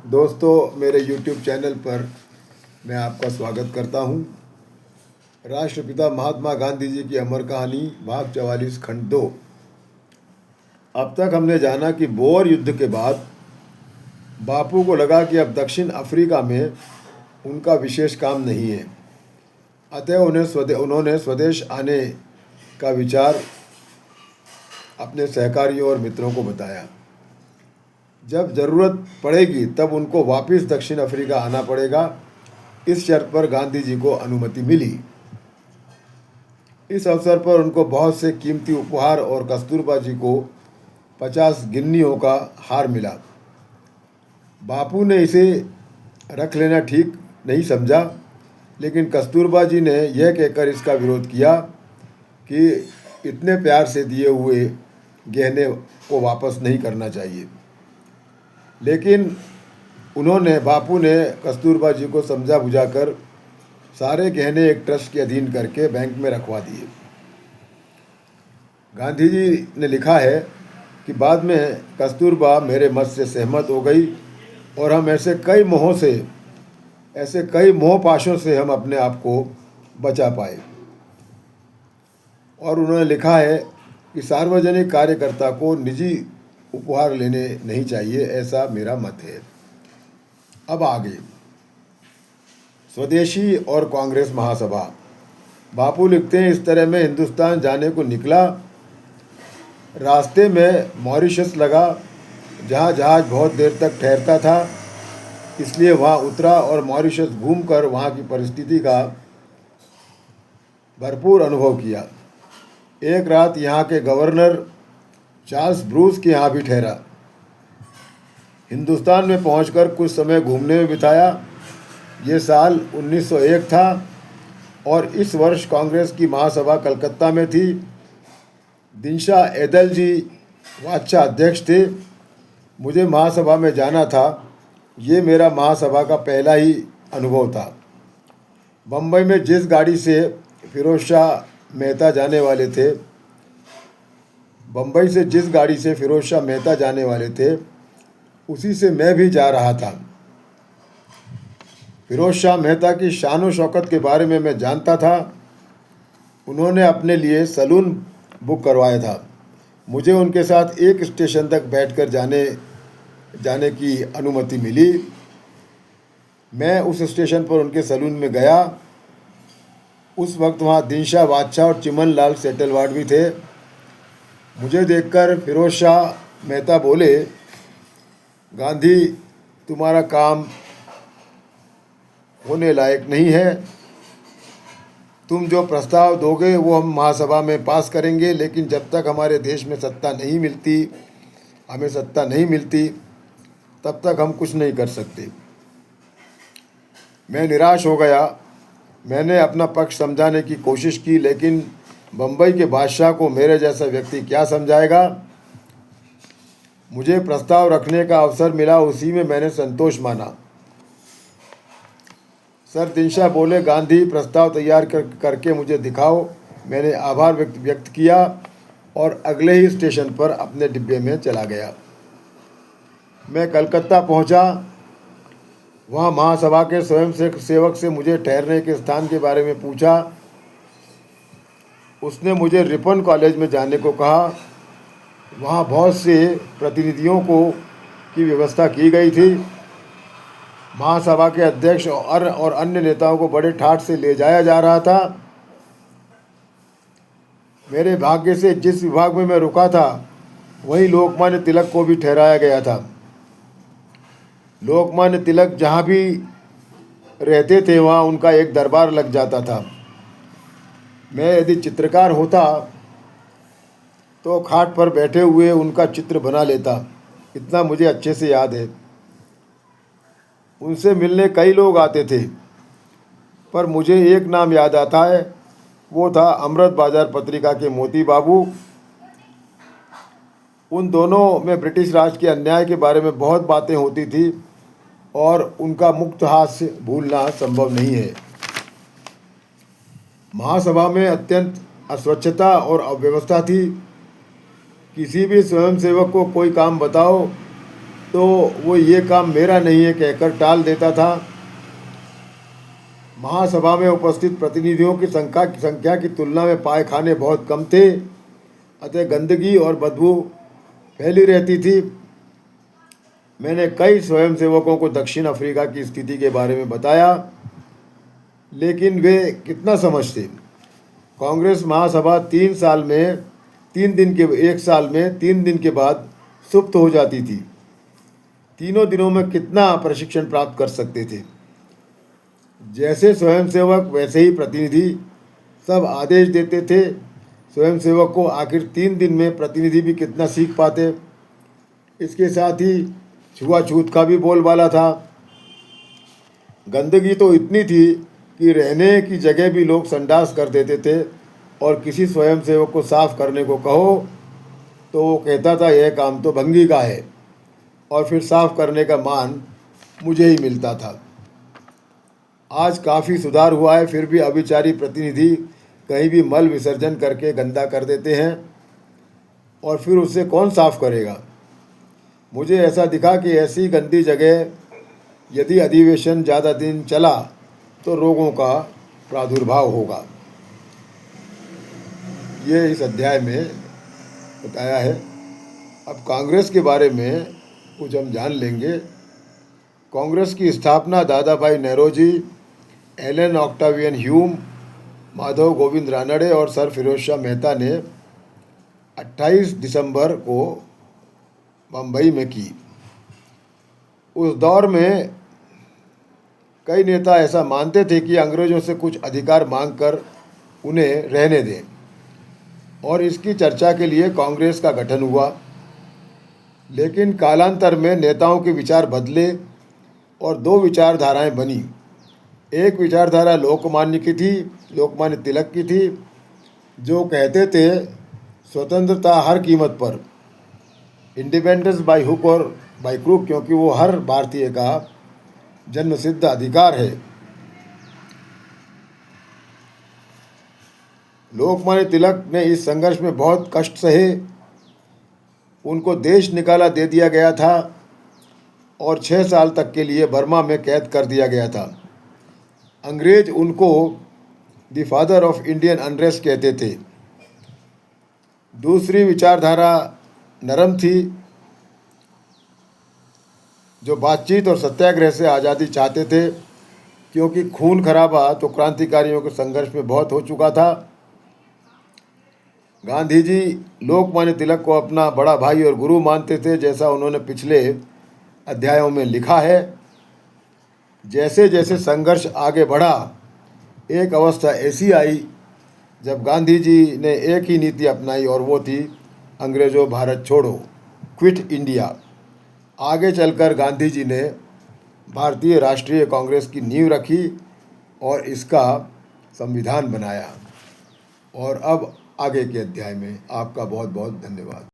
दोस्तों, मेरे YouTube channel पर मैं आपका स्वागत करता हूं। राष्ट्रपिता महात्मा गांधी जी की अमर कहानी भाग 44 खंड 2। अब तक हमने जाना कि बोअर युद्ध के बाद बापू को लगा कि अब दक्षिण अफ्रीका में उनका विशेष काम नहीं है, अतः उन्होंने स्वदेश आने का विचार अपने सहकारियों और मित्रों को बताया। जब ज़रूरत पड़ेगी तब उनको वापस दक्षिण अफ्रीका आना पड़ेगा। इस शर्त पर गांधी जी को अनुमति मिली। इस अवसर पर उनको बहुत से कीमती उपहार और कस्तूरबा जी को 50 गिन्नियों का हार मिला। बापू ने इसे रख लेना ठीक नहीं समझा, लेकिन कस्तूरबा जी ने यह कहकर इसका विरोध किया कि इतने प्यार से दिए हुए गहने को वापस नहीं करना चाहिए। लेकिन बापू ने कस्तूरबा जी को समझा बुझाकर सारे गहने एक ट्रस्ट के अधीन करके बैंक में रखवा दिए। गांधी जी ने लिखा है कि बाद में कस्तूरबा मेरे मत से सहमत हो गई और हम ऐसे कई मोहपाशों से हम अपने आप को बचा पाए। और उन्होंने लिखा है कि सार्वजनिक कार्यकर्ता को निजी उपहार लेने नहीं चाहिए, ऐसा मेरा मत है। अब आगे स्वदेशी और कांग्रेस महासभा। बापू लिखते हैं, इस तरह मैं हिंदुस्तान जाने को निकला। रास्ते में मॉरिशस लगा, जहाँ जहाज़ बहुत देर तक ठहरता था, इसलिए वहाँ उतरा और मॉरिशस घूमकर वहाँ की परिस्थिति का भरपूर अनुभव किया। एक रात यहाँ के गवर्नर चार्ल्स ब्रूस के यहाँ भी ठहरा। हिंदुस्तान में पहुंचकर कुछ समय घूमने में बिताया। ये साल 1901 था और इस वर्ष कांग्रेस की महासभा कलकत्ता में थी। दिनशा एदल जी वाचा अध्यक्ष थे। मुझे महासभा में जाना था। ये मेरा महासभा का पहला ही अनुभव था। बम्बई में जिस गाड़ी से फिरोज शाह मेहता जाने वाले थे उसी से मैं भी जा रहा था। फिरोज शाह मेहता की शान व शौकत के बारे में मैं जानता था। उन्होंने अपने लिए सलून बुक करवाया था। मुझे उनके साथ एक स्टेशन तक बैठकर जाने की अनुमति मिली। मैं उस स्टेशन पर उनके सलून में गया। उस वक्त वहाँ दिनशा बादशाह और चिमन लाल सेटलवाड भी थे। मुझे देखकर फिरोज शाह मेहता बोले, गांधी, तुम्हारा काम होने लायक नहीं है। तुम जो प्रस्ताव दोगे वो हम महासभा में पास करेंगे, लेकिन जब तक हमारे देश में हमें सत्ता नहीं मिलती तब तक हम कुछ नहीं कर सकते। मैं निराश हो गया। मैंने अपना पक्ष समझाने की कोशिश की, लेकिन बम्बई के बादशाह को मेरे जैसा व्यक्ति क्या समझाएगा। मुझे प्रस्ताव रखने का अवसर मिला, उसी में मैंने संतोष माना। सर दिनशा बोले, गांधी, प्रस्ताव तैयार करके मुझे दिखाओ। मैंने आभार व्यक्त किया और अगले ही स्टेशन पर अपने डिब्बे में चला गया। मैं कलकत्ता पहुंचा। वहाँ महासभा के स्वयं सेवक से मुझे ठहरने के स्थान के बारे में पूछा। उसने मुझे रिपन कॉलेज में जाने को कहा। वहाँ बहुत से प्रतिनिधियों की व्यवस्था की गई थी। महासभा के अध्यक्ष और अन्य नेताओं को बड़े ठाठ से ले जाया जा रहा था। मेरे भाग्य से जिस विभाग में मैं रुका था वहीं लोकमान्य तिलक को भी ठहराया गया था। लोकमान्य तिलक जहाँ भी रहते थे वहाँ उनका एक दरबार लग जाता था। मैं यदि चित्रकार होता तो खाट पर बैठे हुए उनका चित्र बना लेता, इतना मुझे अच्छे से याद है। उनसे मिलने कई लोग आते थे, पर मुझे एक नाम याद आता है, वो था अमृत बाजार पत्रिका के मोती बाबू। उन दोनों में ब्रिटिश राज के अन्याय के बारे में बहुत बातें होती थी और उनका मुक्त हास्य भूलना संभव नहीं है। महासभा में अत्यंत अस्वच्छता और अव्यवस्था थी। किसी भी स्वयंसेवक को कोई काम बताओ तो वो ये काम मेरा नहीं है कहकर टाल देता था। महासभा में उपस्थित प्रतिनिधियों की संख्या की तुलना में पायखाने बहुत कम थे, अतः गंदगी और बदबू फैली रहती थी। मैंने कई स्वयंसेवकों को दक्षिण अफ्रीका की स्थिति के बारे में बताया, लेकिन वे कितना समझते। कांग्रेस महासभा 1 साल में 3 दिन के बाद सुप्त हो जाती थी। तीनों दिनों में कितना प्रशिक्षण प्राप्त कर सकते थे। जैसे स्वयंसेवक वैसे ही प्रतिनिधि, सब आदेश देते थे। स्वयंसेवक को आखिर 3 दिन में प्रतिनिधि भी कितना सीख पाते। इसके साथ ही छुआछूत का भी बोलबाला था। गंदगी तो इतनी थी कि रहने की जगह भी लोग संडास कर देते थे, और किसी स्वयंसेवक को साफ करने को कहो तो वो कहता था यह काम तो भंगी का है, और फिर साफ करने का मान मुझे ही मिलता था। आज काफ़ी सुधार हुआ है, फिर भी अभिचारी प्रतिनिधि कहीं भी मल विसर्जन करके गंदा कर देते हैं, और फिर उससे कौन साफ करेगा। मुझे ऐसा दिखा कि ऐसी गंदी जगह यदि अधिवेशन ज़्यादा दिन चला तो रोगों का प्रादुर्भाव होगा। ये इस अध्याय में बताया है। अब कांग्रेस के बारे में कुछ हम जान लेंगे। कांग्रेस की स्थापना दादा भाई नेरोजी, Elon Octavian Hume, Madhav Govind Ranade और सर फिरोज शाह मेहता ने 28 दिसंबर को बम्बई में की। उस दौर में कई नेता ऐसा मानते थे कि अंग्रेज़ों से कुछ अधिकार मांगकर उन्हें रहने दें, और इसकी चर्चा के लिए कांग्रेस का गठन हुआ। लेकिन कालांतर में नेताओं के विचार बदले और 2 विचारधाराएं बनी। एक विचारधारा लोकमान्य तिलक की थी, जो कहते थे स्वतंत्रता हर कीमत पर, इंडिपेंडेंस बाय हुक और बाय क्रूक, क्योंकि वो हर भारतीय का जन्मसिद्ध अधिकार है। लोकमान्य तिलक ने इस संघर्ष में बहुत कष्ट सहे। उनको देश निकाला दे दिया गया था और 6 साल तक के लिए बर्मा में कैद कर दिया गया था। अंग्रेज उनको the father of Indian unrest कहते थे। दूसरी विचारधारा नरम थी, जो बातचीत और सत्याग्रह से आज़ादी चाहते थे, क्योंकि खून खराबा तो क्रांतिकारियों के संघर्ष में बहुत हो चुका था। गांधी जी लोकमान्य तिलक को अपना बड़ा भाई और गुरु मानते थे, जैसा उन्होंने पिछले अध्यायों में लिखा है। जैसे जैसे संघर्ष आगे बढ़ा, एक अवस्था ऐसी आई जब गांधी जी ने एक ही नीति अपनाई, और वो थी अंग्रेज़ों भारत छोड़ो, क्विट इंडिया। आगे चलकर गांधी जी ने भारतीय राष्ट्रीय कांग्रेस की नींव रखी और इसका संविधान बनाया। और अब आगे के अध्याय में आपका बहुत बहुत धन्यवाद।